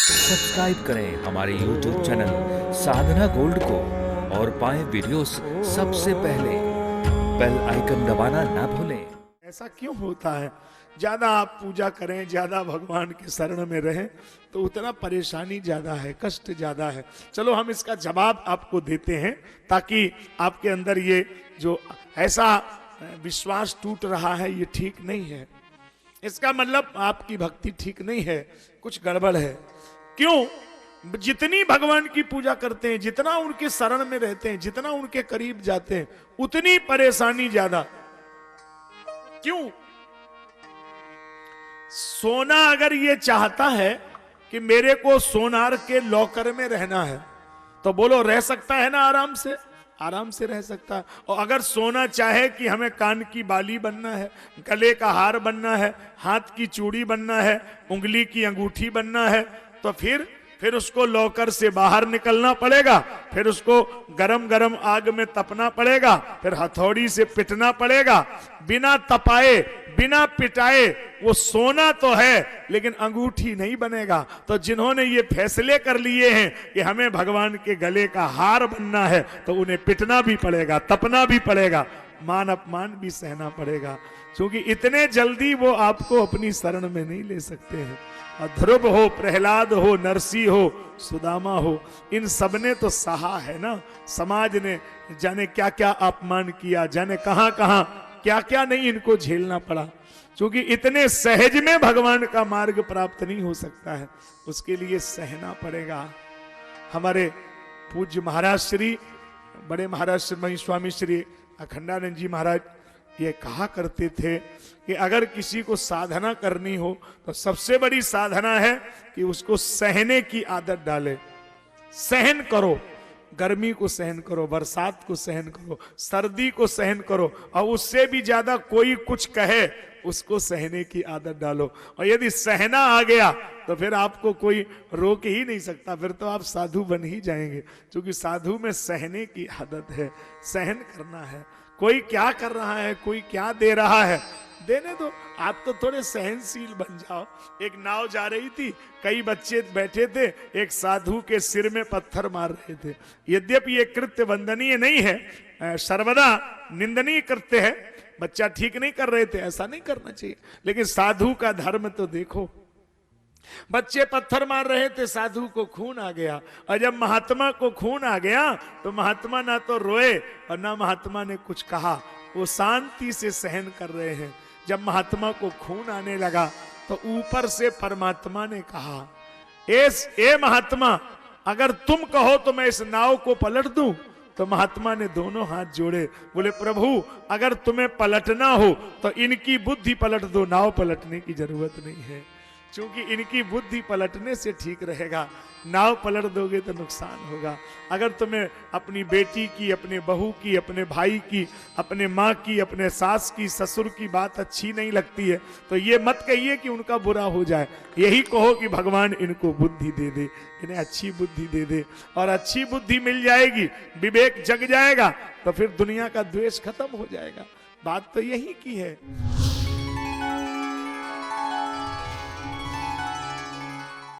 Subscribe करें हमारे YouTube channel साधना gold को और पाएं वीडियोस सबसे पहले। बेल आइकन दबाना ना भूलें। ऐसा क्यों होता है? ज्यादा आप पूजा करें, ज्यादा भगवान के शरण में रहें तो उतना परेशानी ज्यादा है, कष्ट ज्यादा है। चलो हम इसका जवाब आपको देते हैं ताकि आपके अंदर ये जो ऐसा विश्वास टूट रहा है ये ठीक नहीं है। इसका मतलब आपकी भक्ति ठीक नहीं है, कुछ गड़बड़ है। क्यों? जितनी भगवान की पूजा करते हैं, जितना उनके शरण में रहते हैं, जितना उनके करीब जाते हैं, उतनी परेशानी ज्यादा। क्यों? सोना अगर ये चाहता है कि मेरे को सोनार के लॉकर में रहना है तो बोलो रह सकता है ना? आराम से, आराम से रह सकता है। और अगर सोना चाहे कि हमें कान की बाली बनना है, गले का हार बनना है, हाथ की चूड़ी बनना है, उंगली की अंगूठी बनना है, तो फिर उसको लॉकर से बाहर निकलना पड़ेगा, फिर उसको गरम गरम आग में तपना पड़ेगा, फिर हथौड़ी से पिटना पड़ेगा। बिना तपाए, बिना पिटाए वो सोना तो है लेकिन अंगूठी नहीं बनेगा। तो जिन्होंने ये फैसले कर लिए हैं कि हमें भगवान के गले का हार बनना है तो उन्हें पिटना भी पड़ेगा, तपना भी पड़ेगा, मान अपमान भी सहना पड़ेगा, क्योंकि इतने जल्दी वो आपको अपनी शरण में नहीं ले सकते हैं। ध्रुव हो, प्रहलाद हो, नरसी हो, सुदामा हो, इन सब ने तो सहा है ना। समाज ने जाने क्या क्या अपमान किया, जाने कहां कहां क्या क्या नहीं इनको झेलना पड़ा, क्योंकि इतने सहज में भगवान का मार्ग प्राप्त नहीं हो सकता है, उसके लिए सहना पड़ेगा। हमारे पूज्य महाराज श्री, बड़े महाराज श्री स्वामी श्री अखंडानंद जी महाराज ये कहा करते थे कि अगर किसी को साधना करनी हो तो सबसे बड़ी साधना है कि उसको सहने की आदत डाले। सहन करो, गर्मी को सहन करो, बरसात को सहन करो, सर्दी को सहन करो, और उससे भी ज्यादा कोई कुछ कहे उसको सहने की आदत डालो। और यदि सहना आ गया तो फिर आपको कोई रोक ही नहीं सकता, फिर तो आप साधु बन ही जाएंगे, क्योंकि साधु में सहने की आदत है, सहन करना है। कोई क्या कर रहा है, कोई क्या दे रहा है, देने दो, आप तो थोड़े सहनशील बन जाओ। एक नाव जा रही थी, कई बच्चे बैठे थे, एक साधु के सिर में पत्थर मार रहे थे। यद्यपि ये कृत्य वंदनीय नहीं है, सर्वदा निंदनीय कृत्य है, बच्चा ठीक नहीं कर रहे थे, ऐसा नहीं करना चाहिए, लेकिन साधु का धर्म तो देखो। बच्चे पत्थर मार रहे थे, साधु को खून आ गया, और जब महात्मा को खून आ गया तो महात्मा ना तो रोए और ना महात्मा ने कुछ कहा, वो शांति से सहन कर रहे हैं। जब महात्मा को खून आने लगा तो ऊपर से परमात्मा ने कहा, ए महात्मा, अगर तुम कहो तो मैं इस नाव को पलट दूं। तो महात्मा ने दोनों हाथ जोड़े, बोले प्रभु अगर तुम्हें पलटना हो तो इनकी बुद्धि पलट दो, नाव पलटने की जरूरत नहीं है, क्योंकि इनकी बुद्धि पलटने से ठीक रहेगा, नाव पलट दोगे तो नुकसान होगा। अगर तुम्हें अपनी बेटी की, अपने बहू की, अपने भाई की, अपने माँ की, अपने सास की, ससुर की बात अच्छी नहीं लगती है तो ये मत कहिए कि उनका बुरा हो जाए, यही कहो कि भगवान इनको बुद्धि दे दे, इन्हें अच्छी बुद्धि दे दे, और अच्छी बुद्धि मिल जाएगी, विवेक जग जाएगा, तो फिर दुनिया का द्वेष खत्म हो जाएगा। बात तो यही की है।